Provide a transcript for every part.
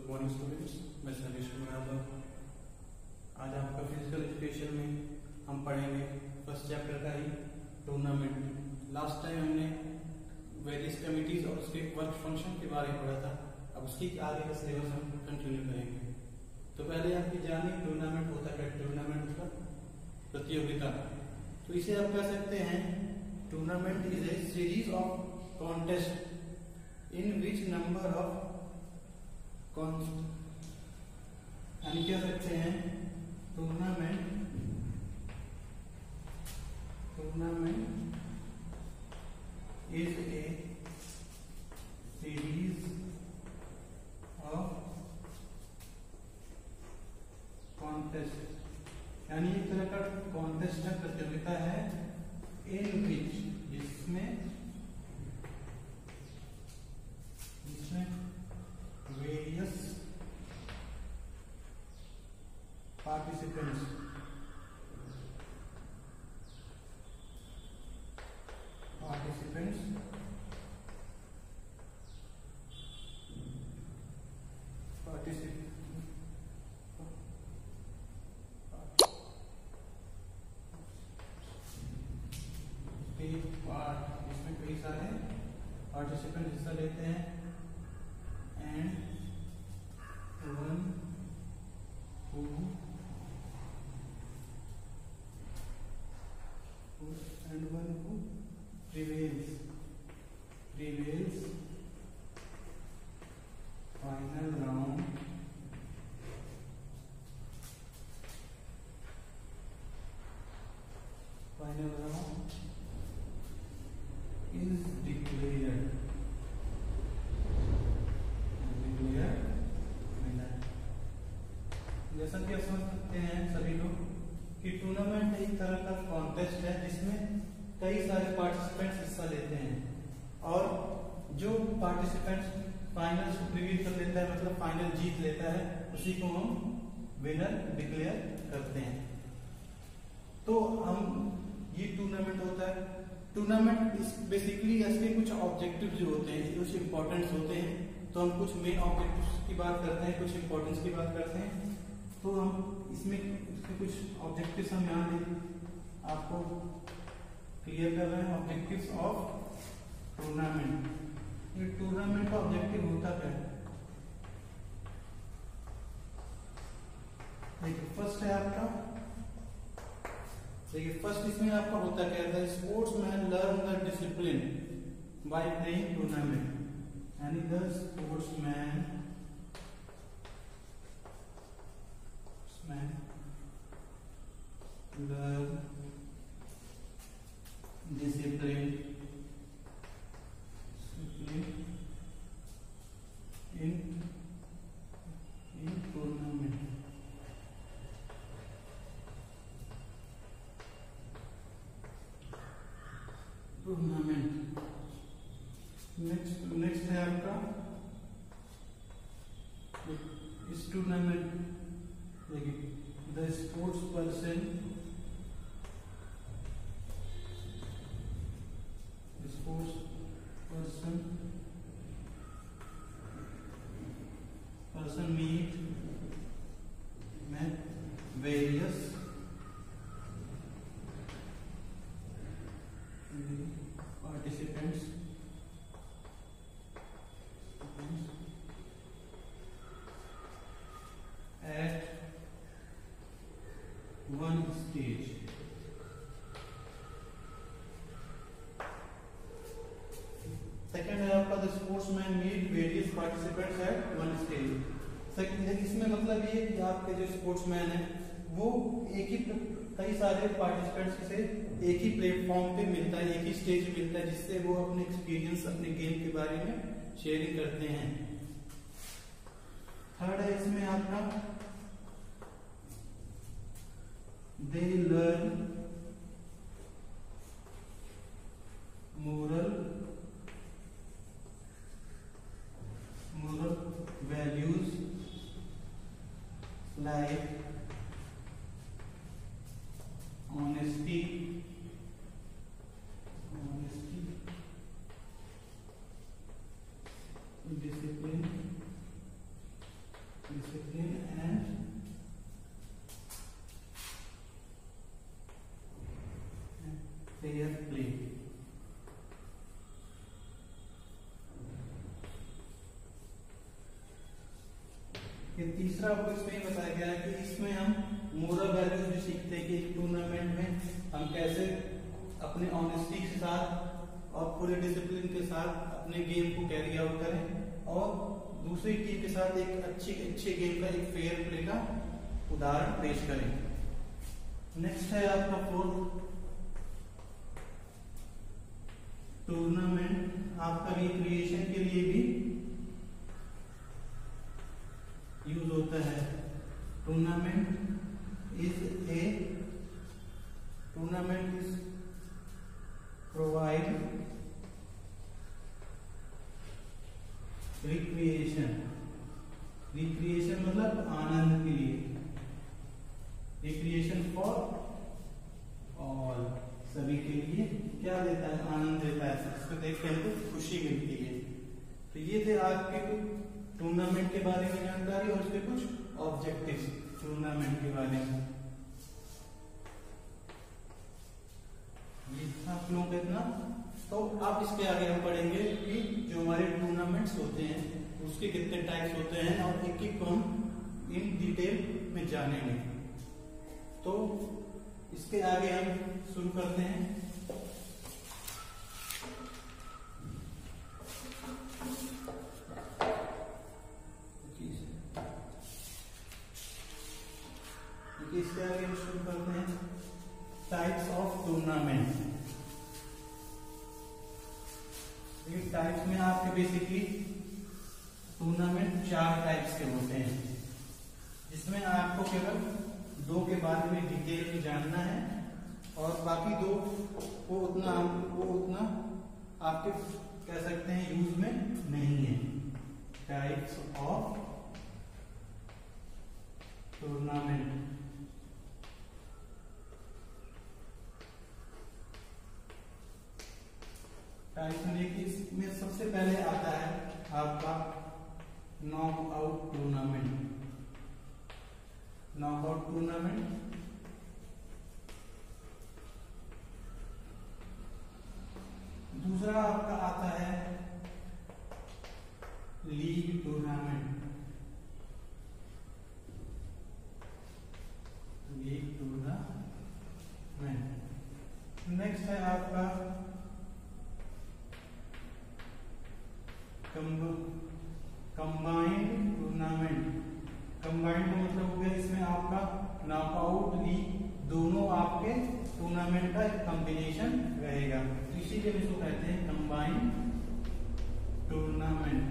Good morning students, मैं सतीश कुमार। आज आपका फिजिकल एजुकेशन में हम पढ़ेंगे फर्स्ट चैप्टर का ही टूर्नामेंट। लास्ट टाइम हमने वेरियस कमिटीज और उसके वर्क फंक्शन के बारे में पढ़ा था। अब उसकी आगे का सिलेबस हम कंटिन्यू करेंगे। तो पहले आपकी जानिए टूर्नामेंट होता है। टूर्नामेंट मतलब प्रतियोगिता। तो इसे आप कह सकते हैं tournament is a series of contest in which number of यानी कह सकते हैं tournament is a series of contest, यानी एक तरह का कॉन्टेस्ट है, प्रतियोगिता है, इन विच जिसमें वेरियस पार्टिसिपेंट्स इसमें कई सारे पार्टिसिपेंट हिस्सा लेते हैं and one who prevails final round is declared winner। जैसा कि आप समझ सकते हैं सभी लोग कि टूर्नामेंट एक तरह का कॉन्टेस्ट है जिसमें कई सारे पार्टिसिपेंट्स हिस्सा लेते हैं और जो पार्टिसिपेंट्स फाइनल प्रीविल कर लेता है, मतलब फाइनल जीत लेता है, उसी को हम विनर डिक्लेयर करते हैं। तो हम ये टूर्नामेंट होता है। टूर्नामेंट बेसिकली इसके कुछ ऑब्जेक्टिव जो होते हैं, कुछ इंपॉर्टेंस होते हैं। तो हम कुछ मेन ऑब्जेक्टिव्स की बात करते हैं, कुछ इंपॉर्टेंस की बात करते हैं। तो हम इसमें इसके कुछ ऑब्जेक्टिव्स हम यहाँ आपको क्लियर कर रहे हैं। Objectives of tournament. ये टूर्नामेंट का ऑब्जेक्टिव होता क्या है? देखिए फर्स्ट है आपका, देखिए फर्स्ट इसमें आपका होता क्या है? Sportsman learn the discipline by playing tournament, यानी the sportsman learn discipline in tournament। Next है आपका इस टूर्नामेंट, देखिए the sports person meet various participants at one stage। Second है आपका the sportsman meet various participants at one stage. Second इसमें मतलब ये कि आपके जो स्पोर्ट्समैन है वो एक ही कई सारे पार्टिसिपेंट्स से एक ही प्लेटफॉर्म पे मिलता है, एक ही स्टेज मिलता है, जिससे वो अपने एक्सपीरियंस अपने गेम के बारे में शेयरिंग करते हैं। थर्ड है इसमें आपका they learn moral values like honesty, discipline फिर तीसरा आपको इसमें बताया गया है कि इसमें हम मोरल वैल्यूज भी सीखते हैं कि एक टूर्नामेंट में हम कैसे अपने ऑनेस्टी के साथ और पूरे डिसिप्लिन के साथ अपने गेम को कैरी आउट करें और दूसरी टीम के साथ एक अच्छे गेम का एक फेयर प्ले का उदाहरण पेश करें। नेक्स्ट है आपका फोर्थ टूर्नामेंट आपका रिक्रिएशन के लिए भी यूज होता है। टूर्नामेंट इज प्रोवाइड रिक्रिएशन मतलब आनंद के लिए, रिक्रिएशन फॉर ऑल, सभी के लिए क्या देता है, आनंद देता है, इसको देख के हमको खुशी मिलती है। तो ये थे आपके टूर्नामेंट के बारे में जानकारी और उसके कुछ ऑब्जेक्टिव्स टूर्नामेंट के बारे में। ये आप लोगों को इतना, तो अब इसके आगे हम पढ़ेंगे कि जो हमारे टूर्नामेंट्स होते हैं उसके कितने टाइप्स होते हैं और एक एक को हम इन डिटेल में जानेंगे। तो इसके आगे हम शुरू करते हैं। इसके आगे हम शुरू करते हैं टाइप्स ऑफ टूर्नामेंट। टाइप्स में आपके बेसिकली टूर्नामेंट 4 टाइप्स के होते हैं, जिसमें आपको केवल 2 के बारे में डिटेल में जानना है और बाकी 2 वो उतना आपके कह सकते हैं यूज में नहीं है। Types of tournament. टाइप्स में इसमें सबसे पहले आता है आपका नॉकआउट टूर्नामेंट। नॉकआउट टूर्नामेंट दूसरा आपका आता है league tournament. League tournament. Next है आपका कंबाइंड टूर्नामेंट। कंबाइंड का मतलब हो गया इसमें आपका नॉकआउट लीग दोनों आपके टूर्नामेंट का एक कॉम्बिनेशन रहेगा, इसीलिए इसको कहते हैं कंबाइंड टूर्नामेंट।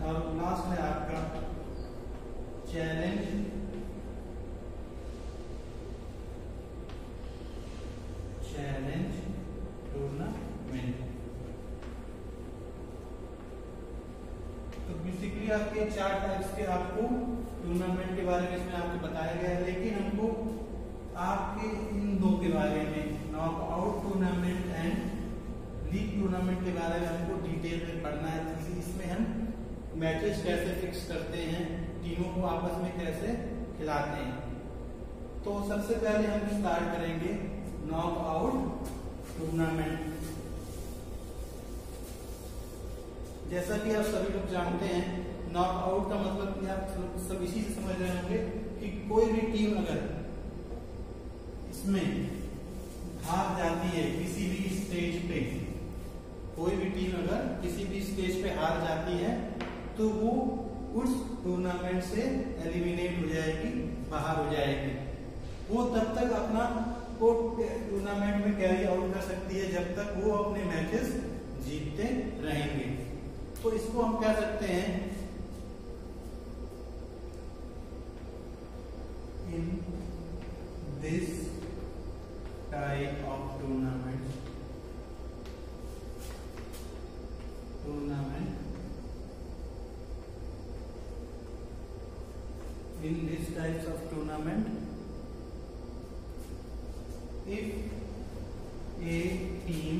और लास्ट है आपका चैलेंज टूर्नामेंट। तो बेसिकली आपके 4 टाइप्स के आपको टूर्नामेंट के बारे में इसमें आपको बताया गया है, लेकिन हमको आपके इन 2 के बारे में knockout tournament and league tournament के बारे में हमको डिटेल में पढ़ना है। इसमें हम मैचेस कैसे फिक्स करते हैं, टीमों को आपस में कैसे खिलाते हैं। तो सबसे पहले हम स्टार्ट करेंगे नॉकआउट टूर्नामेंट। जैसा कि आप सभी लोग जानते हैं, नॉकआउट का मतलब आप सब इसी से समझ रहे होंगे कि कोई भी टीम अगर इसमें हार जाती है किसी भी स्टेज पे, कोई भी टीम अगर किसी भी स्टेज पे हार जाती है तो वो उस टूर्नामेंट से एलिमिनेट हो जाएगी, बाहर हो जाएगी। वो तब तक अपना को टूर्नामेंट में कैरी आउट कर सकती है जब तक वो अपने मैचेस जीतते रहेंगे। तो इसको हम कह सकते हैं इन this type of tournament in these types of tournament, if a team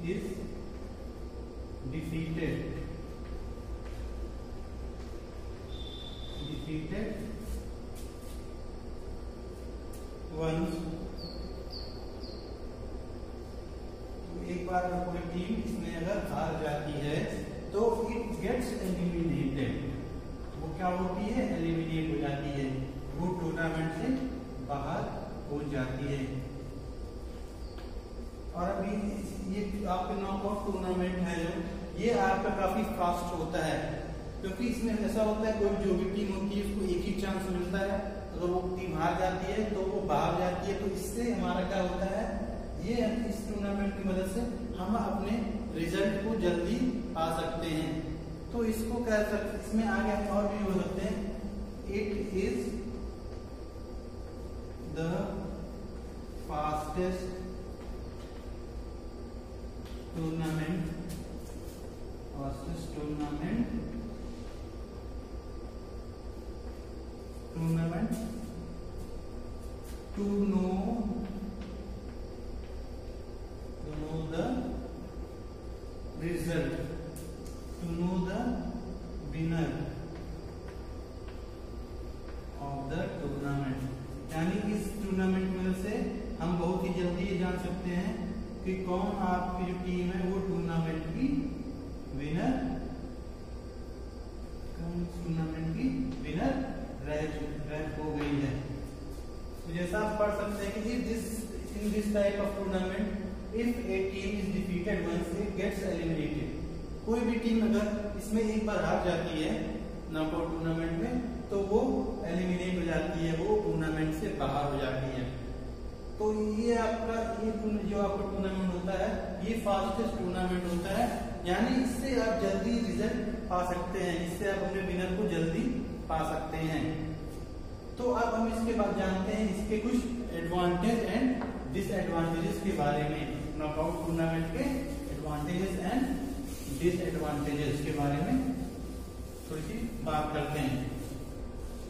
is defeated once, एक बार कोई टीम इसमें अगर हार जाती है तो इट गेट्स एलिमिनेटेड, वो क्या होती है, एलिमिनेट हो जाती है, वो टूर्नामेंट से बाहर हो जाती है। और अभी ये आपके नॉकआउट टूर्नामेंट है जो ये आपका काफी फास्ट होता है, क्योंकि इसमें ऐसा होता है कोई जो भी टीम होती है उसको एक ही चांस मिलता है, अगर वो टीम हार जाती है तो वो बाहर जाती है। तो इससे हमारा क्या होता है, ये इस टूर्नामेंट की मदद से हम अपने रिजल्ट को जल्दी पा सकते हैं। तो इसको कह सकते, इसमें आगे और भी हो सकते हैं, it is the fastest tournament to know the result, to know the winner of the tournament। यानी इस टूर्नामेंट में से हम बहुत ही जल्दी ये जान सकते हैं कि कौन आपकी जो टीम है वो टूर्नामेंट की विनर, रह हो गई है। तो जैसा आप पढ़ सकते हैं कि in this type of tournament if a team is defeated once it gets eliminated, कोई भी टीम अगर इसमें एक बार हार जाती है नॉकआउट टूर्नामेंट में तो वो एलिमिनेट हो जाती है, वो टूर्नामेंट से बाहर हो जाती है। तो ये आपका ये जो आपका टूर्नामेंट होता है ये फास्टेस्ट टूर्नामेंट होता है, यानी इससे आप जल्दी रिजल्ट पा सकते हैं, इससे आप अपने विनर को जल्दी पा सकते हैं। तो अब हम इसके बाद जानते हैं इसके कुछ एडवांटेज एंड डिसएडवांटेजेस के बारे में, नॉकआउट टूर्नामेंट के एडवांटेजेस एंड डिसएडवांटेजेस के बारे में थोड़ी सी बात करते हैं।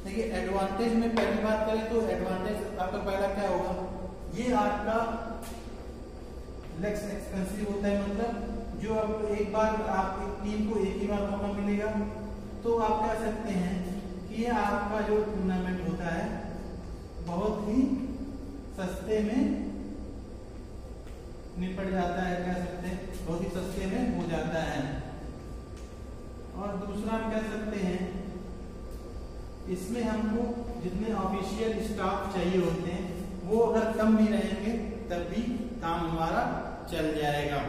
देखिए एडवांटेज में पहली बात करें तो एडवांटेज आपका पहला क्या होगा, ये आपका लेस एक्सपेंसिव होता है, मतलब जो आप एक बार आप एक टीम को एक ही बार मौका मिलेगा तो आप कह सकते हैं कि ये आपका जो टूर्नामेंट होता है बहुत ही सस्ते में निपट जाता है, कह सकते हैं बहुत ही सस्ते में हो जाता है। और दूसरा हम कह सकते हैं इसमें हमको जितने ऑफिशियल स्टाफ चाहिए होते हैं वो अगर कम भी रहेंगे तब भी काम हमारा चल जाएगा।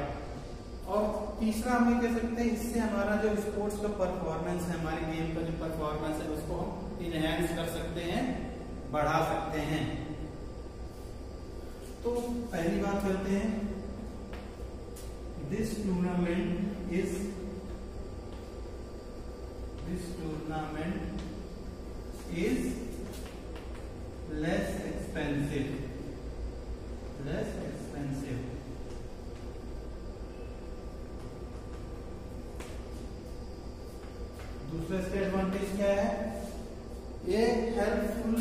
और तीसरा हम ये कह सकते हैं इससे हमारा जो स्पोर्ट्स का परफॉर्मेंस है, हमारे गेम का जो परफॉर्मेंस है उसको हम इनहैंस कर सकते हैं, बढ़ा सकते हैं। तो पहली बात करते हैं, this tournament is less expensive। दूसरा इसका एडवांटेज क्या है, ये helpful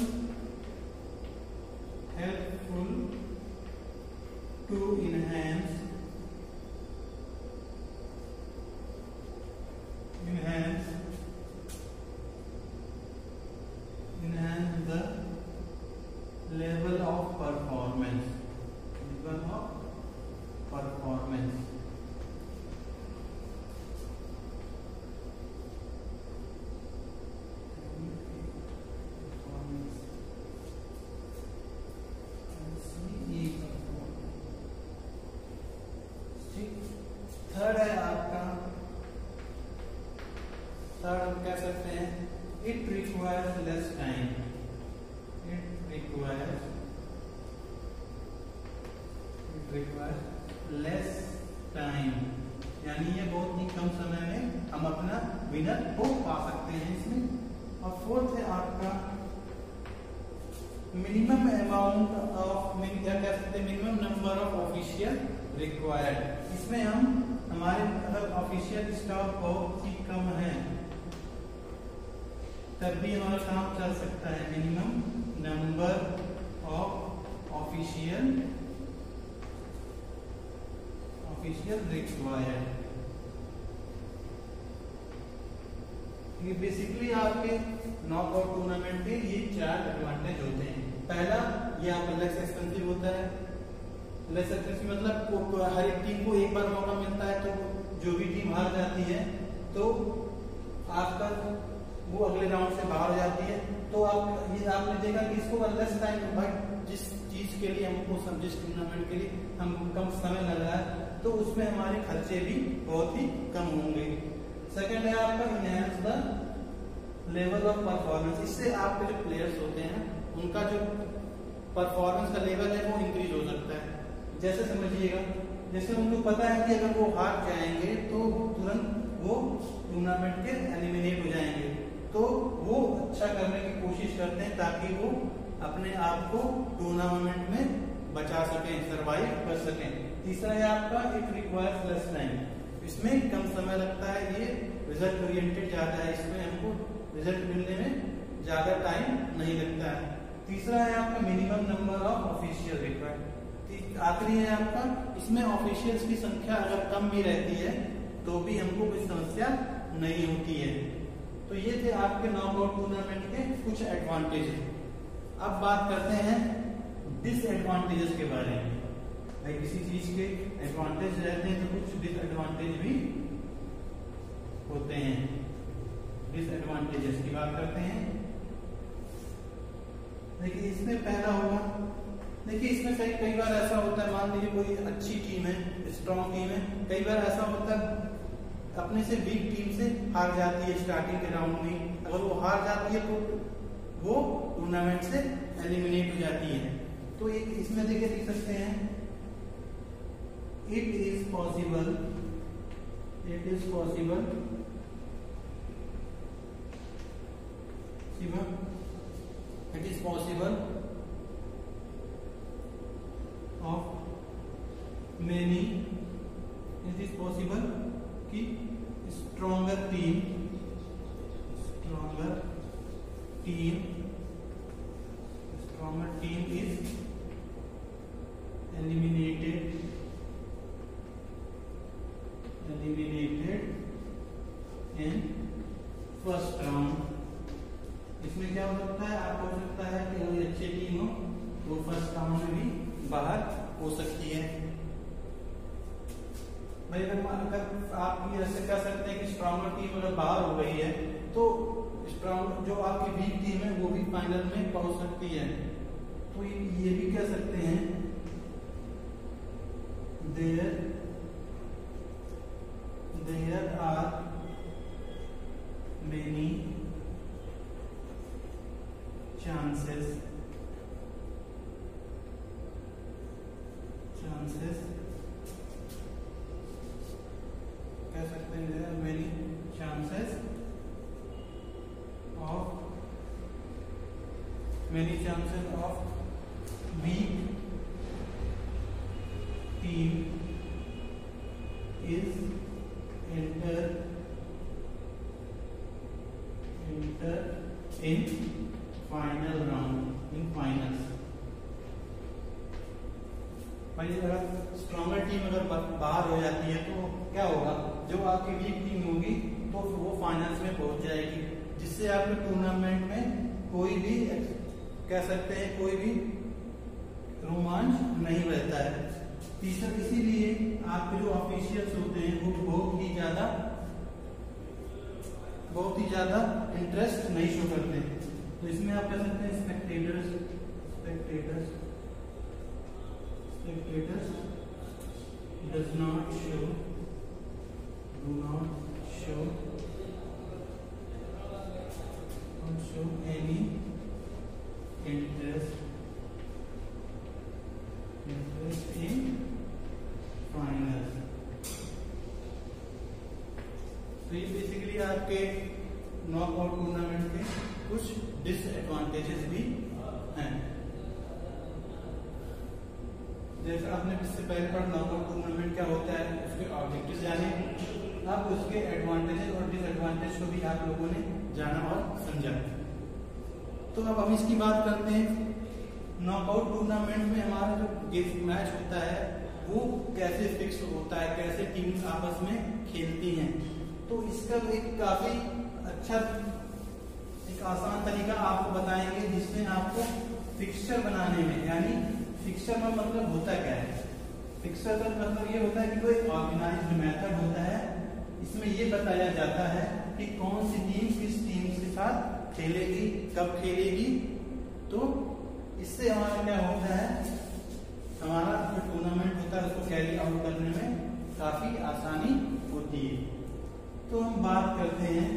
to enhance the level of performance। Third है आपका, थर्ड हम कह सकते हैं it requires less time. Less time यानी ये बहुत ही कम समय में हम अपना विनर को पा सकते हैं इसमें। और फोर्थ है आपका मिनिमम अमाउंट ऑफ, क्या कह सकते हैं, minimum number of official required. इसमें हम हमारे अगर ऑफिशियल स्टाफ बहुत ही कम है तब भी हमारा काम चल सकता है। Minimum number of official required, ये बेसिकली आपके नॉकआउट टूर्नामेंट के ये 4 एडवांटेज होते हैं। पहला, ये आपका लेस एक्सपेंसिव होता है। लेस एक्सपेंसिव मतलब हर एक टीम को एक बार मौका मिलता है तो जो भी टीम हार जाती है तो आपका वो अगले राउंड से बाहर हो जाती है। तो आप ये आपने देखा कि इसको लेस टाइम, बट जिस चीज के लिए हमको जिस टूर्नामेंट के लिए हम कम समय लग रहा है तो उसमें हमारे खर्चे भी बहुत ही कम होंगे। सेकंड है आपका enhance the level of performance. इससे आपके जो प्लेयर्स होते हैं उनका जो परफॉर्मेंस का लेवल है वो इंक्रीज हो सकता है। जैसे समझिएगा, जैसे उनको पता है कि अगर वो हार जाएंगे तो तुरंत वो टूर्नामेंट के एलिमिनेट हो जाएंगे, तो वो अच्छा करने की कोशिश करते हैं ताकि वो अपने आप को टूर्नामेंट में बचा सकें, सरवाइव कर सकें। तीसरा है आपका इट रिक्वायर्स लेस टाइम। इसमें कम समय लगता है, ये रिजल्ट ओरिएंटेड ज्यादा है, इसमें हमको रिजल्ट मिलने में ज्यादा टाइम नहीं लगता है। तीसरा है आपका minimum number of official required. आखिरी है आपका, इसमें ऑफिशियल्स की संख्या अगर कम भी रहती है तो भी हमको कोई समस्या नहीं होती है। तो ये थे आपके नॉकआउट टूर्नामेंट के कुछ एडवांटेजेस। अब बात करते हैं डिसएडवांटेजेस के बारे में। भाई किसी चीज के एडवांटेज रहते हैं तो कुछ डिसएडवांटेज भी होते हैं। डिसएडवांटेजेस की बात करते हैं। देखिए इसमें पहला होगा, देखिए इसमें कई बार ऐसा होता है, मान लीजिए कोई अच्छी टीम है, स्ट्रॉन्ग टीम है, कई बार ऐसा होता है अपने से वीक टीम से हार जाती है स्टार्टिंग के राउंड में। अगर वो हार जाती है तो वो टूर्नामेंट से एलिमिनेट हो जाती है। तो एक इसमें देखिए लिख सकते हैं इट इज पॉसिबल कि stronger team is eliminated in first round. इसमें क्या हो सकता है, आपको हो सकता है कि कोई अच्छी टीम हो वो फर्स्ट राउंड में भी बाहर हो सकती है। भाई अगर आप ये ऐसे कह सकते हैं कि स्ट्रॉन्गर टीम अगर बाहर हो गई है तो स्ट्रॉन्ग जो आपकी वीक टीम है वो भी फाइनल में पहुंच सकती है। तो ये भी कह सकते हैं there are many chances कह सकते हैं there are many chances of weak team is enter in final round in finals। भाई अगर स्ट्रॉन्गर टीम अगर बाहर हो जाती है तो क्या होगा, जो आपकी वीक टीम होगी तो वो फाइनल्स में पहुंच जाएगी, जिससे आपके टूर्नामेंट में कोई भी कह सकते हैं कोई भी रोमांच नहीं रहता है। तीसरा, इसीलिए आपके जो ऑफिशियल्स होते हैं वो बहुत ही ज्यादा इंटरेस्ट नहीं शो करते। तो इसमें आप कह सकते हैं spectators does not show any interest in finals। तो ये बेसिकली आपके नॉकआउट टूर्नामेंट के कुछ डिसएडवांटेजेस भी हैं। जैसे आपने इससे पहले पढ़ा नॉकआउट टूर्नामेंट क्या होता है, उसके ऑब्जेक्टिव्स जाने, अब उसके एडवांटेजेस और डिसएडवांटेज को भी आप लोगों ने जाना और समझा। तो अब हम इसकी बात करते हैं, नॉकआउट टूर्नामेंट में हमारा जो मैच होता है वो कैसे फिक्स होता है, कैसे टीम्स आपस में खेलती हैं। तो इसका एक काफी अच्छा एक आसान तरीका आपको बताएंगे जिसमें आपको फिक्सचर बनाने में, यानी फिक्सचर का मतलब होता क्या है, फिक्सचर का मतलब ये होता है कि कोई ऑर्गेनाइज्ड मेथड होता है इसमें ये बताया जाता है कि कौन सी टीम किस टीम के साथ खेलेगी, कब खेलेगी। तो इससे हमारा क्या होता है, हमारा जो टूर्नामेंट होता है उसको कैरी आउट करने में काफी आसानी होती है। तो हम बात करते हैं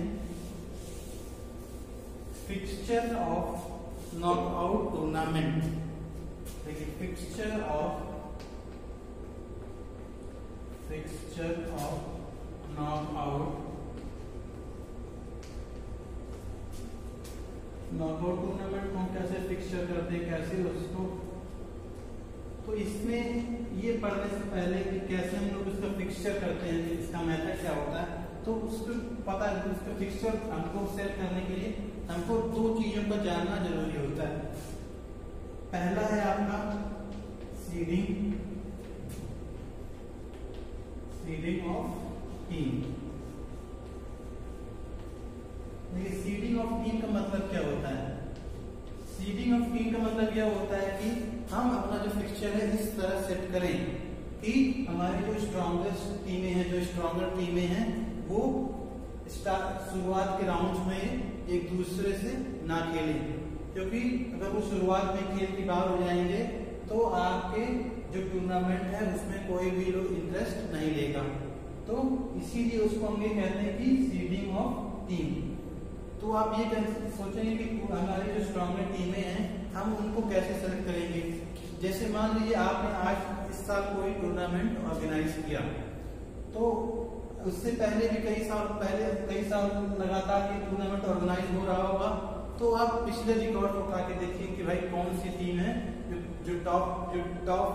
फिक्सचर ऑफ नॉकआउट टूर्नामेंट। देखिए फिक्सचर ऑफ नॉकआउट टूर्नामेंट को कैसे फिक्सचर करते हैं, कैसे उसको, तो इसमें ये पढ़ने से पहले कि कैसे हम लोग उसका फिक्सचर करते हैं, इसका मेथड क्या होता है, तो उसको पता है उसका फिक्सचर हमको सेट करने के लिए हमको दो चीजों को जानना जरूरी होता है। पहला है आपका सीडिंग ऑफ टीम। देखिए सीडिंग ऑफ टीम का मतलब क्या होता है, सीडिंग ऑफ टीम का मतलब यह होता है कि हम अपना जो फिक्सचर है इस तरह सेट करें कि हमारी जो स्ट्रॉन्गेस्ट टीमें हैं, जो स्ट्रॉन्गर टीमें हैं, वो शुरुआत के राउंड में एक दूसरे से ना खेलें, क्योंकि अगर वो शुरुआत में खेल के बाहर हो जाएंगे तो आपके जो टूर्नामेंट है उसमें कोई भी लोग इंटरेस्ट नहीं लेगा। तो इसीलिए उसको हम ये कहते हैं कि सीडिंग ऑफ टीम। तो आप ये सोचेंगे कि हमारी जो स्ट्रॉन्गर टीमें हैं हम उनको कैसे सेलेक्ट करेंगे। जैसे मान लीजिए आपने आज इस साल कोई टूर्नामेंट ऑर्गेनाइज किया, तो उससे पहले भी कई साल लगातार ये टूर्नामेंट ऑर्गेनाइज हो रहा होगा, तो आप पिछले रिकॉर्ड उठा के देखिए कि भाई कौन सी टीम है जो टॉप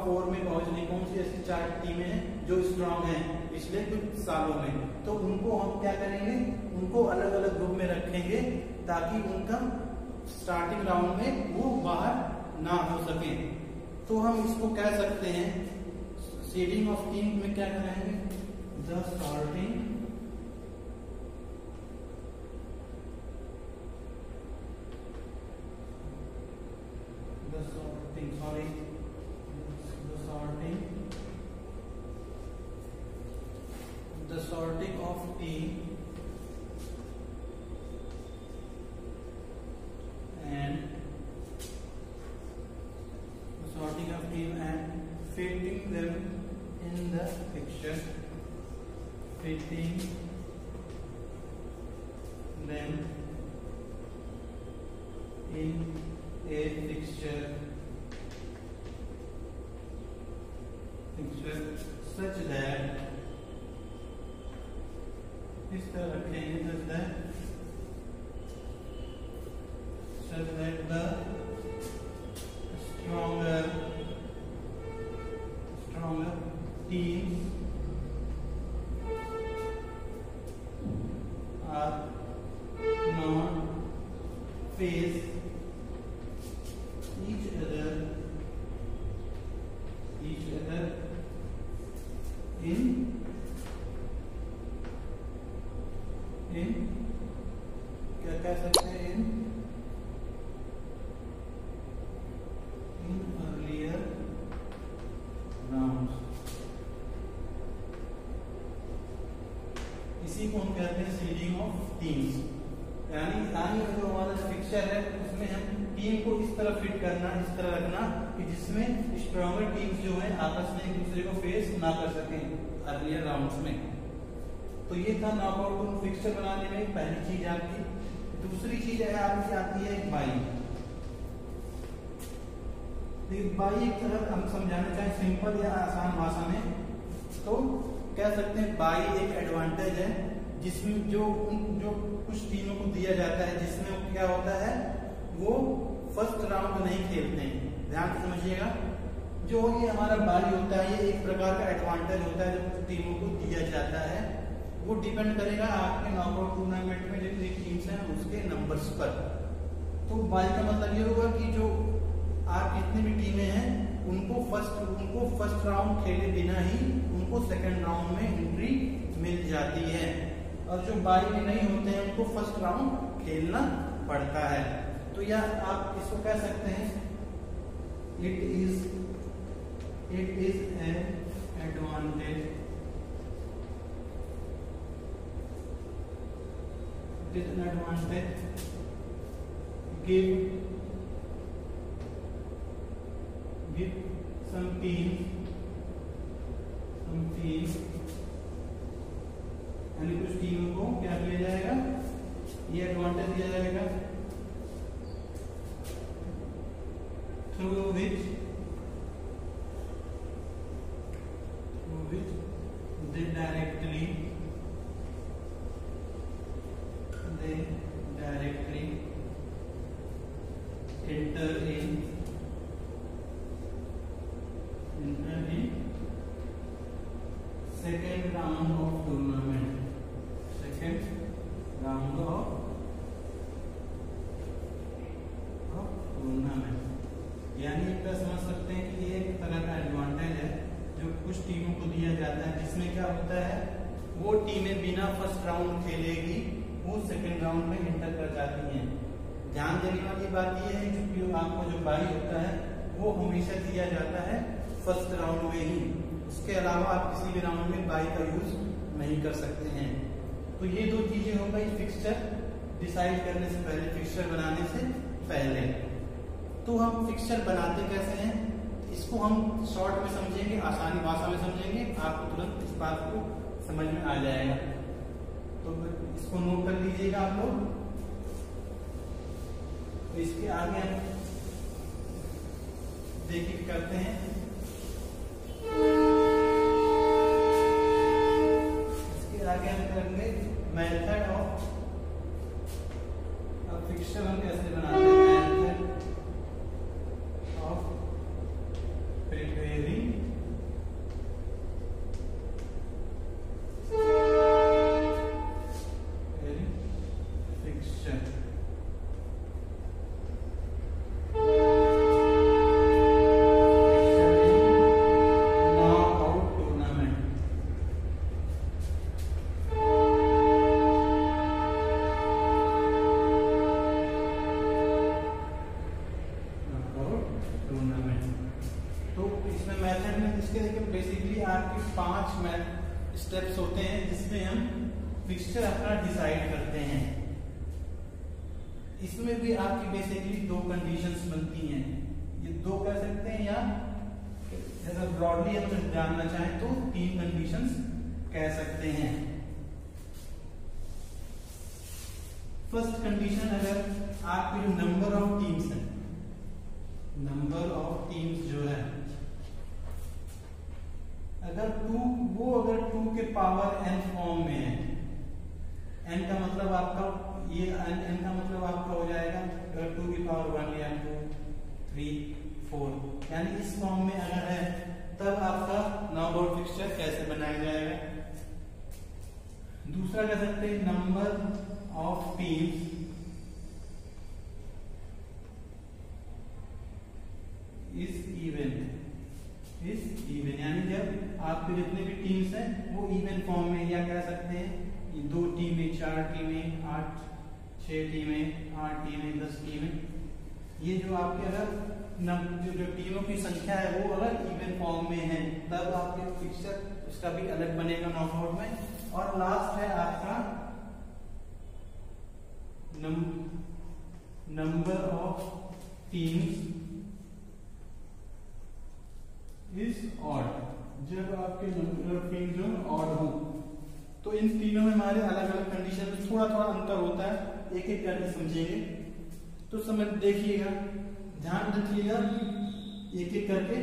4 में पहुंचनी, कौन सी ऐसी 4 टीमें हैं जो स्ट्रांग हैं पिछले कुछ सालों में। तो उनको हम क्या करेंगे, उनको अलग अलग ग्रुप में रखेंगे ताकि उनका स्टार्टिंग राउंड में वो बाहर ना हो सके। तो हम इसको कह सकते हैं सीडिंग ऑफ टीम में क्या करेंगे, the sorting of team and fitting them in the fixture, fitting them in a fixture such that इस तरह रखेंगे such that the stronger teams are not face each other in क्या कह सकते हैं, in earlier rounds। इसी को हम कहते हैं सीडिंग ऑफ टीम्स। यानी जो हमारा फिक्सचर है उसमें हम टीम को इस तरह फिट करना, इस तरह रखना कि जिसमें स्ट्रॉन्गर टीम्स जो है आपस में एक दूसरे को फेस ना कर सकें अर्लियर राउंड्स में। तो ये था नॉकआउट फिक्सचर बनाने में पहली चीज आपकी। दूसरी चीज है आपकी आती है बाई। बाई एक तरह हम समझाना चाहें सिंपल या आसान भाषा में तो कह सकते हैं बाई एक एडवांटेज है जिसमें जो कुछ टीमों को दिया जाता है जिसमें क्या होता है वो फर्स्ट राउंड नहीं खेलते हैं। ध्यान से समझिएगा, जो ये हमारा बाई होता है ये एक प्रकार का एडवांटेज होता है जो टीमों को दिया जाता है। वो डिपेंड करेगा आपके नॉकआउट टूर्नामेंट में जितनी टीम्स हैं उसके नंबर्स पर। तो बाई का मतलब ये होगा कि जो आप जितनी भी टीमें हैं उनको फर्स्ट राउंड खेले बिना ही उनको सेकंड राउंड में एंट्री मिल जाती है, और जो बाई में नहीं होते हैं उनको फर्स्ट राउंड खेलना पड़ता है। तो या आप इसको कह सकते हैं it is an advantage it is an advantage give some teams यानी कुछ टीमों को क्या किया जाएगा, ये एडवांटेज दिया जाएगा through which they directly enter in second round of tournament, यानी एक समझ सकते हैं कि ये एक तरह का एडवांटेज है जो कुछ टीमों को दिया जाता है, जिसमें क्या होता है वो टीमें बिना फर्स्ट राउंड खेलेगी वो सेकंड राउंड में एंटर कर जाती हैं। ध्यान देने वाली बात यह है कि आपको जो बाई होता है वो हमेशा दिया जाता है फर्स्ट राउंड में ही, उसके अलावा आप किसी भी राउंड में बाई का यूज नहीं कर सकते हैं। तो ये दो चीजें हो गई फिक्सचर डिसाइड करने से पहले, फिक्सचर बनाने से पहले। तो हम फिक्सचर बनाते कैसे हैं, इसको हम शॉर्ट में समझेंगे, आसानी भाषा में समझेंगे, आपको तुरंत इस बात को समझ में आ जाएगा। तो इसको नोट कर लीजिएगा आप लोग। तो इसके आगे हम देखिए करते हैं, इसके आगे हम करेंगे मेथड ऑफ फिक्सचर हम कैसे बनाते हैं, method of preparing fixture. Steps होते हैं जिसमें हम फिक्सचर अपना डिसाइड करते हैं। इसमें भी आपकी बेसिकली दो कंडीशंस बनती हैं, ये दो कह सकते हैं या अगर ब्रॉडली हम जानना चाहें तो तीन कंडीशंस कह सकते हैं। फर्स्ट कंडीशन, अगर आपके जो नंबर ऑफ टीम्स है, नंबर ऑफ टीम्स जो है अगर अगर 2 के पावर n फॉर्म में है, n का मतलब आपका ये n का मतलब आपका हो जाएगा अगर 2 की पावर 1 या 2 3 4 यानी इस फॉर्म में अगर है तब आपका नॉकआउट फिक्सचर कैसे बनाया जाएगा। दूसरा कह सकते हैं number of teams is even यानी जब आपके जितने भी टीम्स हैं वो इवन फॉर्म में, या कह सकते हैं 2 टीमें 4 टीमें 8 6 टीमें 8 टीमें 10 टीमें, ये जो आपके अगर जो टीमों की संख्या है वो अगर इवन फॉर्म में है तब आपके फिक्सचर उसका भी अलग बनेगा नॉकआउट में। और लास्ट है आपका number of teams is odd, जब आपके नंबर ऑफ टीम जो ऑड हो। तो इन तीनों में हमारे अलग अलग कंडीशन में थोड़ा थोड़ा अंतर होता है, एक एक करके समझेंगे। तो समझ देखिएगा, ध्यान रखिएगा एक एक करके।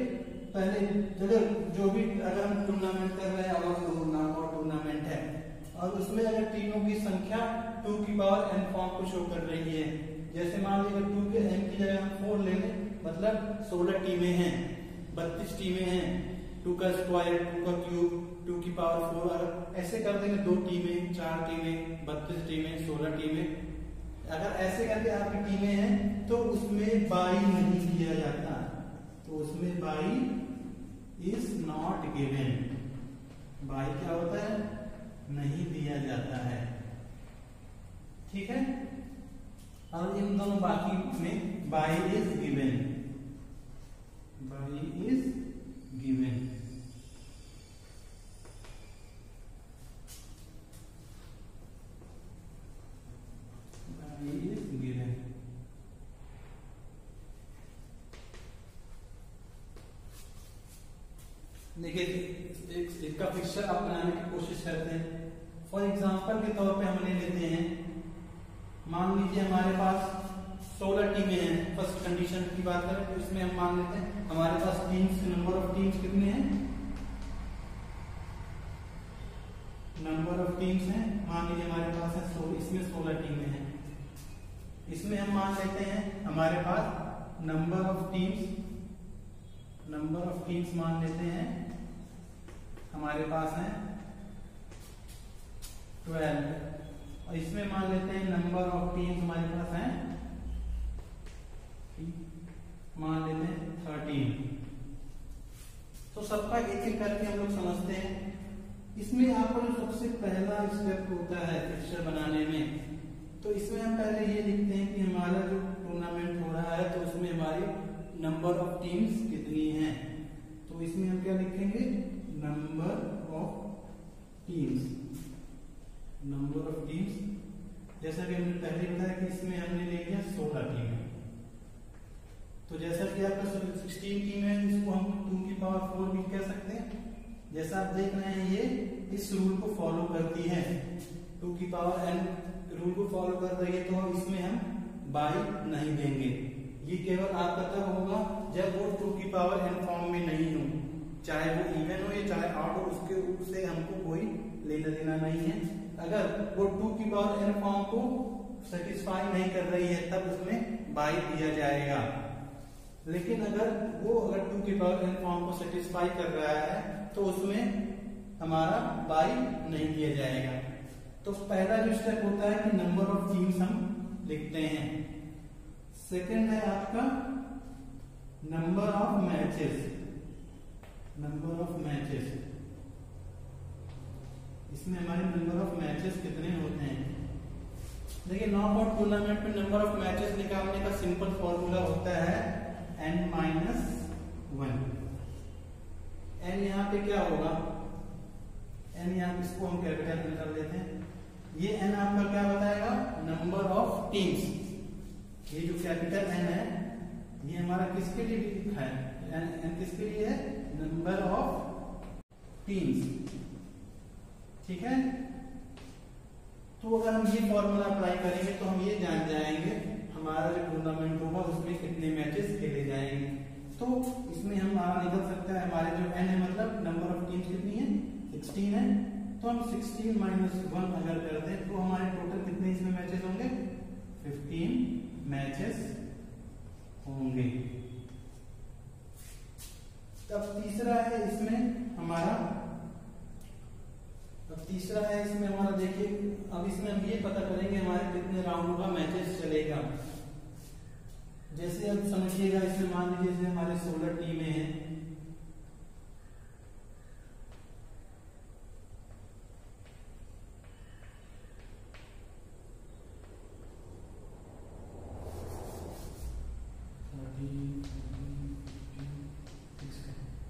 पहले जगह जो भी अगर हम टूर्नामेंट कर रहे हैं और नॉकआउट टूर्नामेंट है और उसमें अगर टीमों की संख्या 2 की पावर n फॉर्म को शो कर रही है, जैसे मान लीजिए 2 के n की जगह हम 4 ले लें, मतलब 16 टीमें हैं, 32 टीमें हैं, 2 का स्क्वायर 2 का क्यूब 2 की पावर 4, अगर ऐसे कर देंगे 2 टीमें 4 टीमें 32 टीमें 16 टीमें, अगर ऐसे करके आपकी टीमें हैं तो उसमें बाई नहीं दिया जाता, तो उसमें by is not given, by क्या होता है नहीं दिया जाता है, ठीक है। और इन दोनों बाकी में by is given, by is given. देखिए इसका पिक्चर आप बनाने की कोशिश करते हैं। फॉर एग्जांपल के तौर पे हमने लेते हैं, मान लीजिए हमारे पास 16 टीमें हैं। फर्स्ट कंडीशन की बात करें तो इसमें हम मान लेते हैं हमारे पास टीम्स, नंबर ऑफ टीम्स कितने हैं, नंबर ऑफ टीम्स हैं, मान लीजिए हमारे पास है 16, इसमें 16 टीमें हैं। इसमें हम मान लेते हैं हमारे पास नंबर ऑफ टीम्स मान लेते हैं हमारे पास है 12, और इसमें मान लेते हैं नंबर ऑफ टीम्स हमारे पास है मान लेते हैं 13। तो सबका एक एक करके हम लोग समझते हैं। इसमें आपका जो सबसे पहला स्टेप होता है पिक्चर बनाने में, तो इसमें हम पहले ये लिखते हैं कि हमारा जो टूर्नामेंट हो रहा है तो उसमें हमारी नंबर ऑफ टीम्स कितनी हैं। तो इसमें हम क्या लिखेंगे, नंबर ऑफ टीम्स। जैसा कि हमने पहले बताया कि इसमें हमने ले लिया 16 टीमें। तो जैसा कि आपका 16 टीम है, इसको हम 2 की पावर 4 भी कह सकते हैं। जैसा आप देख रहे हैं ये इस रूल को फॉलो करती है, 2 की पावर n रूल को फॉलो कर रही है, तो इसमें हम बाई नहीं देंगे। ये केवल आपका तब होगा जब वो 2 की पावर n फॉर्म में नहीं हो, चाहे वो इवन हो या चाहे ऑड हो, उसके उससे हमको कोई लेना देना नहीं है। अगर वो 2 की पावर n फॉर्म को सेटिस्फाई नहीं कर रही है तब उसमें बाई दिया जाएगा। लेकिन अगर 2 की पावर n फॉर्म को सेटिस्फाई कर रहा है तो उसमें हमारा बाई नहीं दिया जाएगा। तो पहला जो स्टेप होता है कि नंबर ऑफ टीम्स हम लिखते हैं। सेकंड है आपका नंबर ऑफ मैचेस। इसमें हमारे नंबर ऑफ मैचेस कितने होते हैं। देखिए नॉकआउट टूर्नामेंट में नंबर ऑफ मैचेस निकालने का सिंपल फॉर्मूला होता है n-1। n यहाँ पे क्या होगा, n यहाँ इसको हम कैपिटल में कर लेते हैं। ये n आपका क्या बताएगा, नंबर ऑफ टीम्स। ये जो कैपिटल n है ये हमारा किसके लिए लिखा है, n किसके लिए है, नंबर ऑफ टीम्स। ठीक है, तो अगर हम ये फॉर्मूला अप्लाई करेंगे तो हम ये जान जाएंगे हमारा जो टूर्नामेंट होगा उसमें कितने मैचेस खेले जाएंगे। तो इसमें हम निकल सकता है हमारे जो n है, मतलब नंबर ऑफ टीम्स कितनी है, 16 है। तो हम 16 - 1 अगर कर दें तो हमारे टोटल कितने इसमें मैचेस होंगे, 15 मैचेस होंगे। तब तीसरा है इसमें हमारा, देखिए अब इसमें हम ये पता करेंगे हमारे कितने राउंड का मैचेस चलेगा। जैसे अब समझिएगा, इसमें मान लीजिए जैसे हमारे 16 टीमें हैं,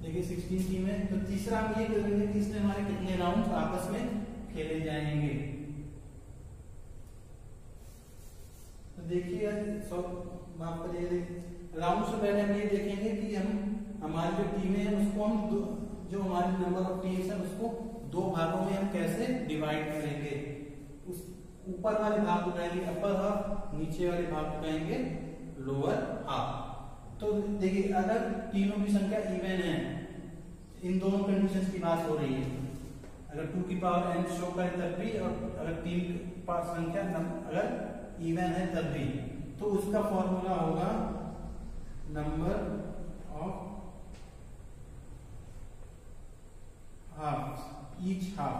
देखिए 16 टीम है। तो तीसरा हम ये करेंगे कि इसमें हमारे कितने राउंड आपस में खेले जाएंगे। तो देखिए माफ करिए, राउंड से पहले हम ये देखेंगे कि हम हमारी जो टीमें हैं उसको हम जो हमारे नंबर ऑफ टीम्स है उसको 2 भागों में हम कैसे डिवाइड करेंगे। उस ऊपर वाले भाग को कहेंगे अपर हाफ, नीचे वाले भाग को कहेंगे लोअर हाफ। तो देखिए अगर तीनों की संख्या इवन है, इन दोनों कंडीशंस की बात हो रही है, अगर 2 की पावर n शो करे तब भी, और अगर 3 की पावर संख्या अगर इवन है तब भी, तो उसका फॉर्मूला होगा number of half, each half.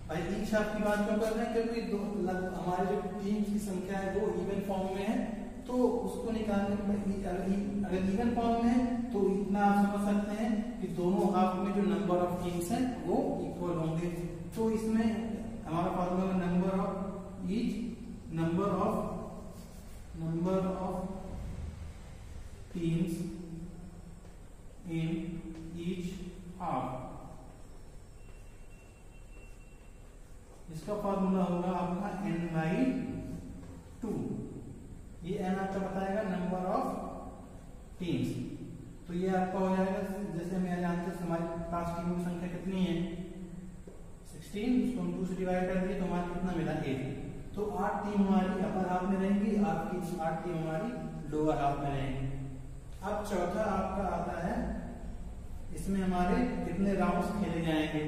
भाई ईच हाफ की बात क्यों कर रहे हैं, क्योंकि हमारे जो टीम्स की संख्या है वो इवन फॉर्म में है, तो उसको निकालने में अगर इवन फॉर्म में है तो इतना आप समझ सकते हैं कि दोनों हाफ में जो नंबर ऑफ टीम्स हैं वो इक्वल होंगे। तो इसमें हमारा formula number of each, number of teams in each half, इसका फॉर्मूला होगा आपका n/2। ये n आपका बताएगा नंबर ऑफ टीम्स। तो ये आपका हो जाएगा, जैसे जैसे हम यहाँ जानते हैं हमारे पास टीमों की संख्या कितनी है 16, उसको हम 2 से डिवाइड कर दिए तो हमारा कितना मिला 8। तो 8 टीम हमारी अपर हाफ में रहेंगी, आपकी 8 टीम हमारी लोअर हाफ में रहेंगी। अब चौथा आपका आता है, इसमें हमारे कितने राउंड्स खेले जाएंगे,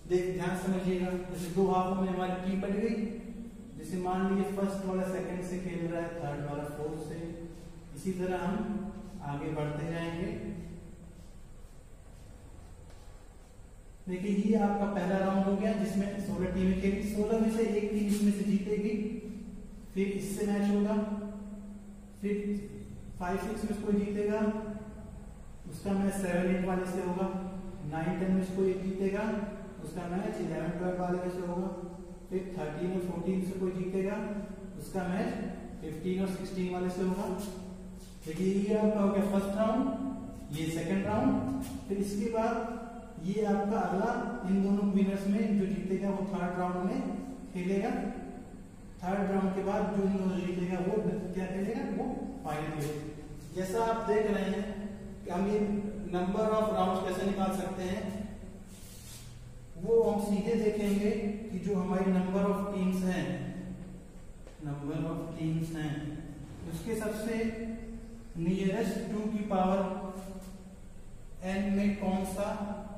देख ध्यान समझिएगा। जैसे 2 हाफों में हमारी टीम बन गई, जैसे मान लीजिए फर्स्ट वाला सेकंड से खेल रहा है, थर्ड वाला फोर्थ से, इसी तरह हम आगे बढ़ते जाएंगे। देखिए ये आपका पहला राउंड हो गया जिसमें 16 टीमें खेली, 16 में से एक टीम इसमें से जीतेगी, फिर इससे मैच होगा, फिर 5-6 में कोई जीतेगा, उसका मैच 7-8 वाले से होगा, 9-10 में कोई जीतेगा, उसका मैच 11-12 वाले से होगा, फिर 13 और 14 से कोई जीतेगा, उसका मैच 15 और 16 वाले से होगा। देखिए ये आपका हो गया फर्स्ट राउंड, ये सेकंड राउंड, फिर इसके बाद ये आपका अगला इन दोनों विनर्स में जो जीतेगा वो थर्ड राउंड में खेलेगा। थर्ड राउंड के बाद जो इन दोनों जीतेगा वो क्या खेलेगा, वो फाइनल में। जैसा आप देख रहे हैं कि हम ये नंबर ऑफ राउंड्स कैसे निकाल सकते हैं, वो हम सीधे देखेंगे कि जो हमारी नंबर ऑफ टीम्स हैं उसके सबसे नियरेस्ट 2 की पावर n में कौन सा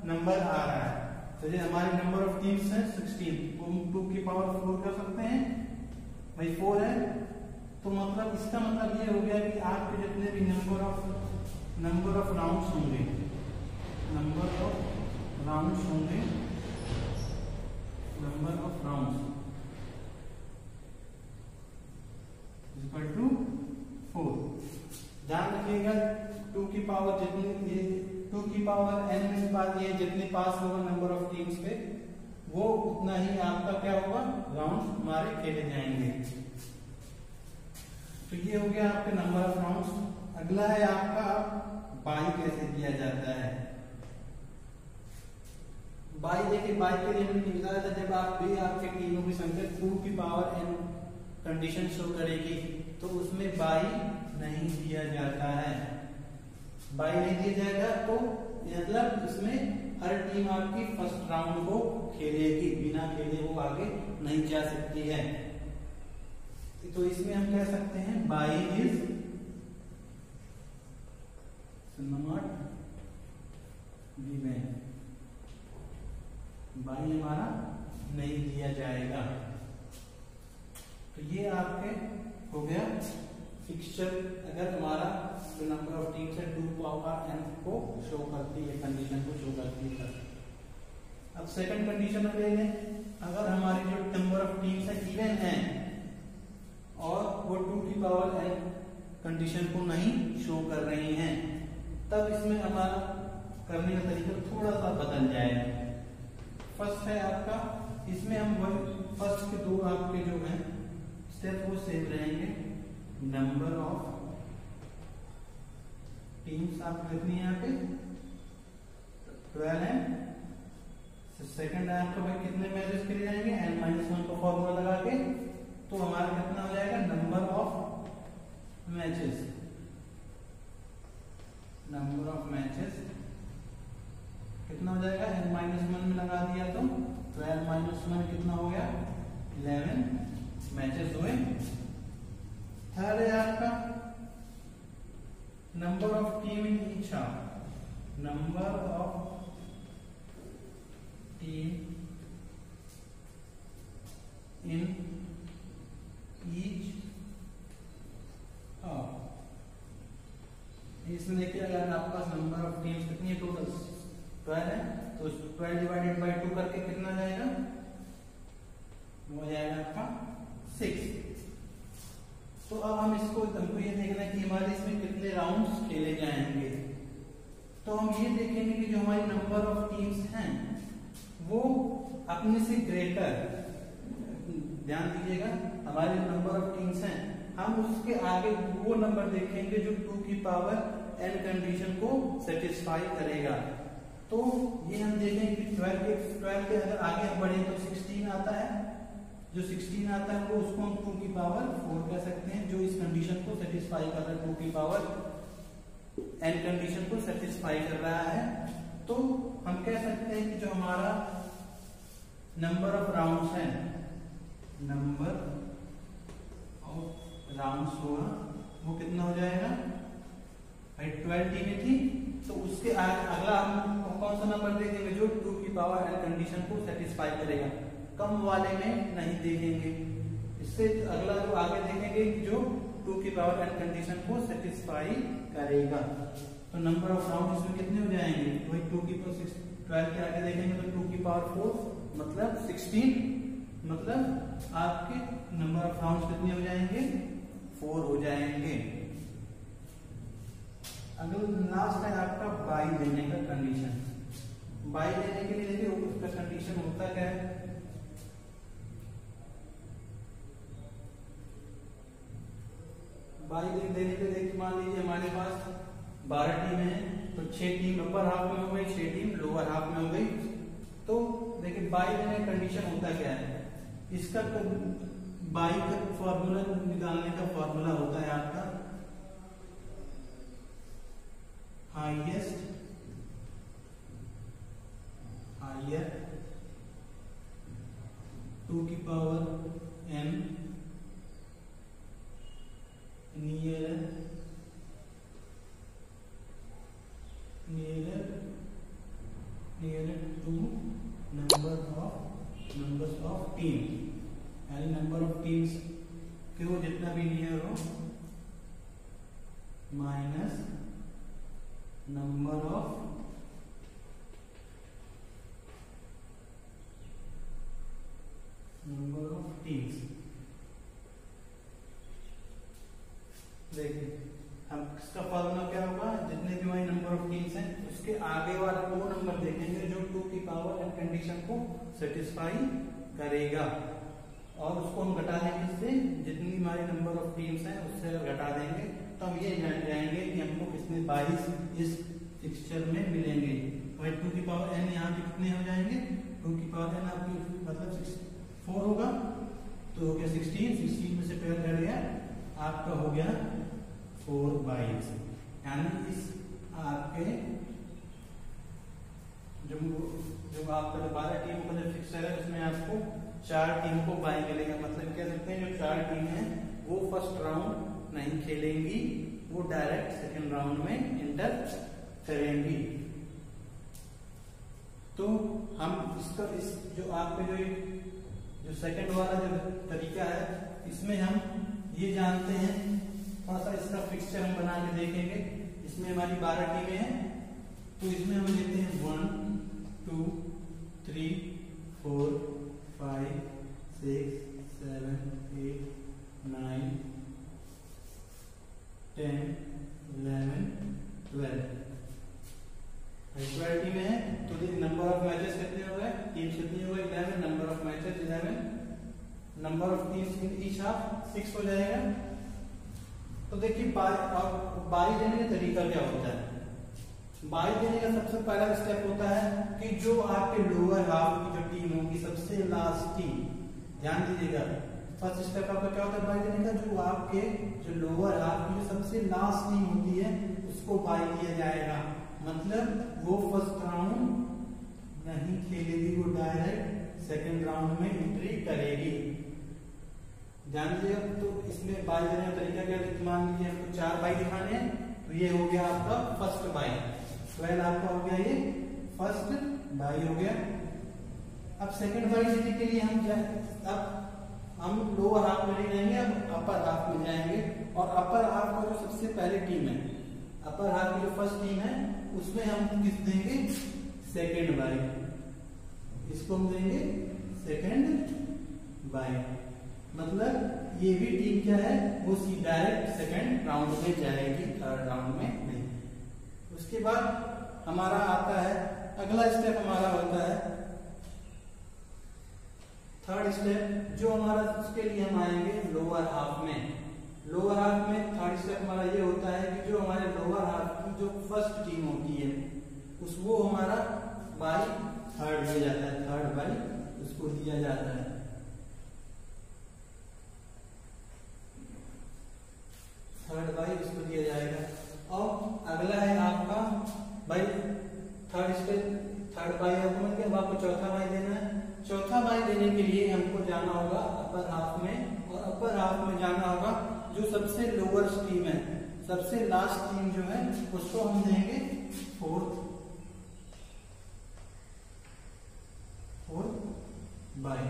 नंबर आ रहा है। तो ये हमारे नंबर ऑफ टीम्स हैं 16, वो हम 2 की पावर 4 कर सकते हैं, भाई 4 है, तो मतलब इसका मतलब ये हो गया कि आपके जितने भी नंबर ऑफ राउंड्स होंगे, number of rounds equal to 4। ध्यान रखिएगा 2 की पावर जितनी, ये 2 की पावर n में बात ये जितने पास होगा नंबर ऑफ टीम्स पे, वो उतना ही आपका क्या होगा, राउंड हमारे खेले जाएंगे। तो ये हो गया आपके नंबर ऑफ राउंड्स। अगला है आपका बाई कैसे किया जाता है। बाई देखिए, बाई के लिए हमने बताया था जब आप भी आपके टीमों की संख्या 2 की पावर n कंडीशन शो करेगी तो उसमें बाई नहीं दिया जाता है, बाई नहीं दिया जाएगा, तो मतलब इसमें हर टीम आपकी फर्स्ट राउंड को खेलेगी, बिना खेले वो आगे नहीं जा सकती है। तो इसमें हम कह सकते हैं by is not given, by हमारा नहीं दिया जाएगा। तो ये आपके हो गया फिक्सचर, अगर हमारा जो नंबर ऑफ टीम्स है 2 पावर n को शो करती है, कंडीशन को शो करती है। अब सेकंड कंडीशन में ले लें, अगर हमारी जो नंबर ऑफ टीम्स है इवन है और वो 2 की पावर n कंडीशन को नहीं शो कर रही हैं, तब इसमें हमारा करने का तरीका थोड़ा सा बदल जाएगा। फर्स्ट है आपका, इसमें हम फर्स्ट के 2 आपके जो हैं स्टेप वो सेम रहेंगे। नंबर ऑफ टीम्स आप कितनी है यहाँ पे 12 है। सेकंड है आपका भाई कितने मैचेस खेले जाएंगे, n-1 का फॉर्मूला लगा के, तो हमारा कितना हो जाएगा, नंबर ऑफ मैचेस, कितना हो जाएगा, n-1 में लगा दिया तो n-1 कितना हो गया, 11 मैचेस हुए। थर्ड है आपका number of team in each half, number of team in each half. इसमें देखिए अगर आपके पास नंबर ऑफ टीम्स कितनी है, टोटल 12 है, तो 12 डिवाइडेड बाय 2 करके कितना जाएगा, वो जाएगा आपका 6। तो अब हम इसको हमको ये देखना है कि हमारे इसमें कितने राउंड्स खेले जाएंगे। तो हम ये देखेंगे कि जो हमारी नंबर ऑफ टीम्स हैं वो अपने से ग्रेटर, ध्यान दीजिएगा हमारे नंबर ऑफ टीम्स हैं, हम उसके आगे वो नंबर देखेंगे जो 2 की पावर n कंडीशन को सेटिस्फाई करेगा। तो ये हम देखेंगे कि 12 के अगर आगे हम बढ़े तो 16 आता है, जो 16 आता है वो उसको हम 2 की पावर 4 कह सकते हैं, जो इस कंडीशन को सेटिस्फाई कर रहा है 2 की पावर एन कंडीशन को सेटिस्फाई कर रहा है। तो हम कह सकते हैं कि जो हमारा नंबर ऑफ राउंड्स है, नंबर ऑफ राउंड्स होगा वो कितना हो जाएगा भाई 12 टी में थी, तो उसके अगला हम कौन सा नंबर देखेंगे जो 2 की पावर एन कंडीशन को सेटिस्फाई करेगा, कम वाले में नहीं देखेंगे। इससे अगला जो आगे देखेंगे कि जो 2 की पावर एन कंडीशन को सेटिस्फाई करेगा। तो नंबर ऑफ राउंड इसमें कितने हो जाएंगे, वही 2 की पावर 12 के आगे देखेंगे तो 2 की पावर 4 मतलब 16, मतलब आपके नंबर ऑफ राउंड कितने हो जाएंगे 4 हो जाएंगे। अगर लास्ट है आपका बाई देने का कंडीशन। बाई देने के लिए देखिए उसका कंडीशन होता क्या है, बाई देने के लिए मान लीजिए हमारे पास 12 टीम है, तो 6 टीम अपर हाफ में हो गई, 6 टीम लोअर हाफ में हो गई। तो देखिए बाई देने का कंडीशन होता क्या है, इसका बाई का फॉर्मूला निकालने का फॉर्मूला होता है आपका हाईएस्ट हायर 2 की power n nearer to numbers of team, यानी नंबर ऑफ टीम्स के वो जितना भी नियर हो माइनस नंबर ऑफ टीम्स। देखिए हम इसका फॉर्मूला क्या होगा, जितने भी हमारी नंबर ऑफ टीम्स हैं उसके आगे वाला वो नंबर देखेंगे जो 2 की पावर एन कंडीशन को सेटिस्फाई करेगा, और उसको हम घटा देंगे इससे, जितनी हमारी नंबर ऑफ टीम्स हैं उससे अगर घटा देंगे तो हम ये जान जाएंगे कि हमको कितने 22 इस फिक्सचर में मिलेंगे। भाई 2 की पावर एन यहाँ पे कितने हो जाएंगे, 2 की पावर एन आपकी मतलब 4 होगा, तो हो गया 16 में से 12 घट गया, आपका हो गया 4/22। यानी इस आपके जो आपका 12 टीम का जो फिक्सर है उसमें आपको 4 टीम को बाई मिलेगा। मतलब कह सकते हैं जो 4 टीम है वो फर्स्ट राउंड नहीं खेलेंगी, वो डायरेक्ट सेकंड राउंड में इंटर करेंगी। तो हम इसका इस जो आपके जो सेकंड वाला जो तरीका है इसमें हम ये जानते हैं, थोड़ा सा इसका फिक्सचर हम बना के देखेंगे। इसमें हमारी 12 टीमें हैं, तो इसमें हम लेते हैं 1 2 3 4 5 6 7 8 9 10 11 12 12 टीमें हैं। तो नंबर ऑफ मैचेस कितने हो गए, टीम्स कितनी हो गई 11, number of matches 11, number of teams in each half 6 हो जाएगा। तो देखिए बाई देने का तरीका क्या होता है, बाई देने का सबसे पहला स्टेप होता है कि जो आपके लोअर हाफ की जो टीम होगी सबसे लास्ट टीम, ध्यान दीजिएगा फर्स्ट स्टेप आपका क्या होता है बाई देने का, जो आपके जो लोअर हाफ की जो सबसे लास्ट टीम होती है उसको बाई दिया जाएगा। मतलब वो फर्स्ट राउंड नहीं खेलेगी, वो डायरेक्ट सेकंड राउंड में एंट्री करेगी। ध्यान दीजिएगा। तो इसमें बाई देने का तरीका क्या है, मान लीजिए हमको 4 बाई दिखाने हैं, तो ये हो गया आपका फर्स्ट बाई, 12 आपका हो गया ये फर्स्ट बाई हो गया। अब सेकंड बाई देने के लिए हम लोअर हाफ में नहीं जाएंगे, अब अपर हाफ में जाएंगे, और अपर हाफ का जो सबसे पहले टीम है, अपर हाफ की जो फर्स्ट टीम है उसमें हम किस देंगे सेकंड बाई, इसको हम देंगे सेकंड बाई। मतलब ये भी टीम क्या है वो डायरेक्ट सेकंड राउंड में जाएगी, थर्ड राउंड में नहीं। उसके बाद हमारा आता है अगला स्टेप, हमारा होता है थर्ड स्टेप, जो हमारा उसके लिए हम आएंगे लोअर हाफ में। लोअर हाफ में थर्ड स्टेप हमारा ये होता है कि जो हमारे लोअर हाफ की जो फर्स्ट टीम होती है वो हमारा बाई थर्ड दिया जाता है, थर्ड बाई उसको दिया जाता है। थर्ड बाई उसको दिया जाएगा। और अगला आपको मिल गया। अब आपको चौथा बाई देना है। चौथा बाई देने के लिए हमको जाना होगा अपर हाफ में, और अपर हाफ में जाना होगा जो सबसे लोअर टीम है, सबसे लास्ट टीम जो है उसको हम देंगे फोर्थ बाई।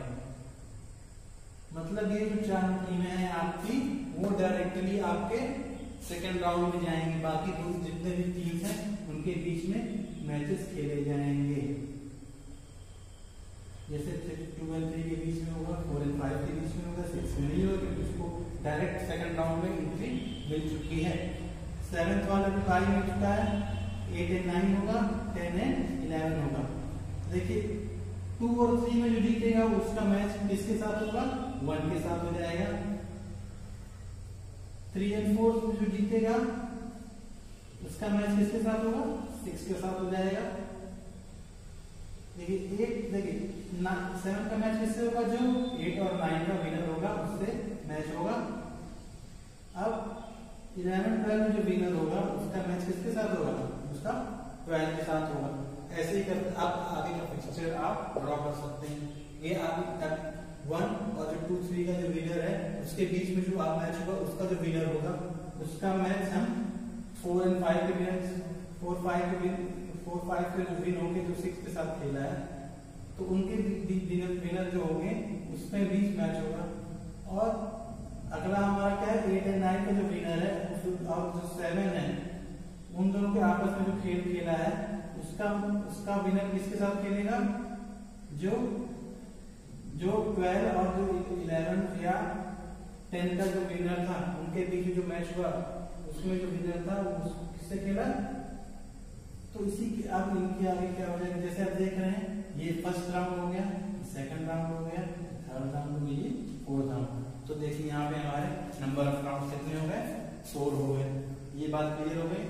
मतलब ये जो 4 टीमें हैं आपकी वो डायरेक्टली आपके सेकेंड राउंड में जाएंगे। बाकी जितने भी टीम्स हैं उनके बीच में मैचेस खेले जाएंगे। जैसे 2 और 3 के बीच में होगा, 4 और 5 के बीच में होगा, 6 में नहीं होगा क्योंकि उसको डायरेक्ट सेकंड राउंड में एंट्री मिल चुकी है। 7th वाला भी बाई मिल चुका है। 8 और 9 होगा, 10 और 11 होगा। देखिए 2 और 3 में जो जीतेगा उसका मैच किसके साथ होगा? 1 के साथ हो जाएगा। 3 और 4 में जो जीतेगा उसका मैच किसके साथ होगा? 6 के साथ हो जाएगा। देखिए 7 का मैच किससे होगा? जो 8 और 9 का विनर होगा उससे मैच होगा। अब 11 12 में जो विनर होगा उसका मैच किसके साथ होगा? उसका 12 के साथ होगा। ऐसे ही करते आप आगे का फिक्सचर आप ड्रॉ कर सकते हैं। ये आप 1 और जो 2 3 का जो विनर है उसके बीच में जो आप मैच होगा उसका जो विनर होगा उसका मैच हम 4 और 5 के विनर 4 5 के जो विन होंगे जो 6 के साथ खेला है तो उनके विनर जो होंगे उसमें बीच मैच होगा। और अगला हमारा क्या है? 8 और 9 का जो विनर है और जो 7 है उन दोनों के आपस में जो खेल खेला है उसका विनर किसके साथ खेलेगा? जो 12 और जो 11 या 10 का जो विनर था उनके बीच में जो मैच हुआ उसमें जो विनर था वो किससे खेला? तो इसी के अब इनके आगे क्या हो जाएगा? जैसे आप देख रहे हैं ये फर्स्ट राउंड हो गया, सेकंड राउंड हो गया, थर्ड राउंड हो गया, ये फोर्थ राउंड। तो देखिए यहाँ पे हमारे नंबर ऑफ राउंड कितने हो गए? 4 हो गए। ये बात क्लियर हो गई।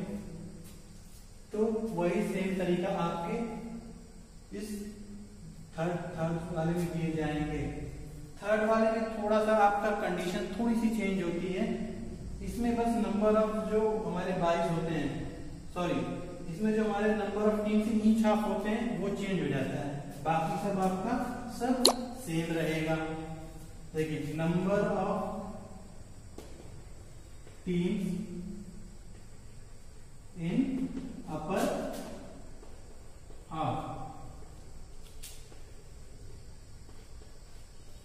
तो वही सेम तरीका आपके इस थर्ड वाले में दिए जाएंगे। थर्ड वाले में थोड़ा सा आपका कंडीशन थोड़ी सी चेंज होती है। इसमें बस नंबर ऑफ जो हमारे बाइज होते हैं, सॉरी इसमें जो हमारे नंबर ऑफ टीम से ईच हाफ होते हैं वो चेंज हो जाता है। बाकी सब आपका सब सेम रहेगा। देखिए number of teams in upper half.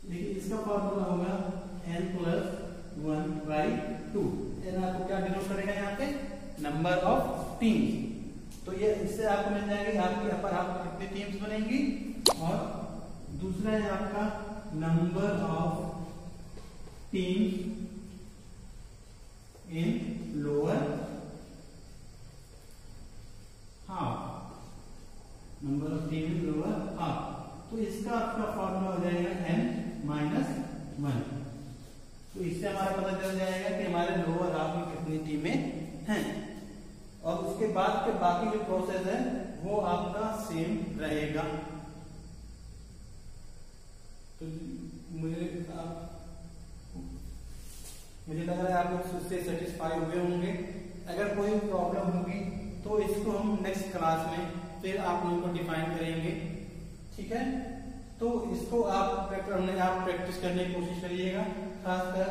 देखिए इसका फॉर्मूला होगा n+1/2। n आपको क्या डिनोट करेगा? यहाँ पे नंबर ऑफ टीम्स। तो ये इससे आपको मिल जाएगी आपकी अपर हाफ में कितनी टीम्स बनेंगी, और दूसरा है आपका number of teams in lower half. Number of team in lower half. तो इसका आपका फॉर्मूला हो जाएगा n-1। तो इससे हमारा पता चल जाएगा कि हमारे लोअर हाफ में कितनी टीमें हैं। और उसके बाद के बाकी जो प्रोसेस है वो आपका सेम रहेगा। तो मुझे लग रहा है आप लोग उससे सेटिस्फाई हुए होंगे। अगर कोई प्रॉब्लम होगी तो इसको हम नेक्स्ट क्लास में फिर आप लोगों को डिफाइन करेंगे। ठीक है, तो इसको आप प्रैक्टिस करने की कोशिश करिएगा। खासकर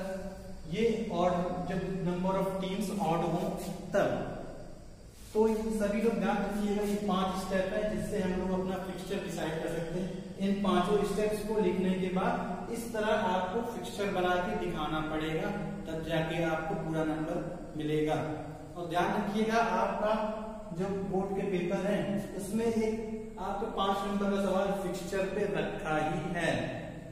ये ऑड जब नंबर ऑफ टीम्स ऑड हो तब। तो सभी लोग ध्यान रखिएगा ये 5 स्टेप है जिससे हम लोग अपना फिक्सचर डिसाइड कर सकते हैं। इन 5 स्टेप्स को लिखने के बाद इस तरह आपको फिक्सचर बना के दिखाना पड़ेगा, तब जाके आपको पूरा नंबर मिलेगा। और ध्यान रखिएगा आपका जो बोर्ड के पेपर है उसमें एक आपको 5 नंबर का सवाल फिक्सचर पे रखा ही है।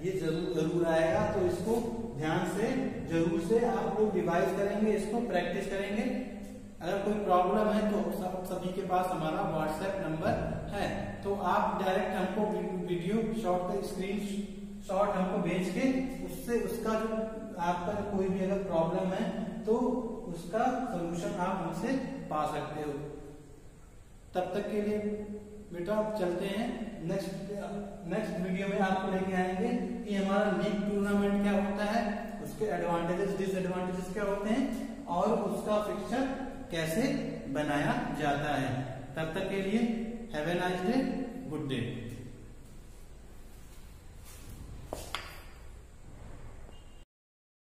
ये जरूर आएगा, तो इसको ध्यान से जरूर से आप लोग रिवाइज करेंगे, इसको प्रैक्टिस करेंगे। अगर कोई प्रॉब्लम है तो सभी के पास हमारा व्हाट्सएप नंबर है, तो आप डायरेक्ट हमको वीडियो शॉर्ट का स्क्रीन शॉट हमको भेज के उससे उसका जो आपका कोई भी अगर प्रॉब्लम है तो उसका सोल्यूशन आप हमसे पा सकते हो। तब तक के लिए बेटा चलते हैं। नेक्स्ट वीडियो में आपको लेके आएंगे कि हमारा लीग टूर्नामेंट क्या होता है, उसके एडवांटेजेस डिसएडवांटेजेस क्या होते हैं और उसका फिक्सचर कैसे बनाया जाता है। तब तक के लिए have a nice day, good day.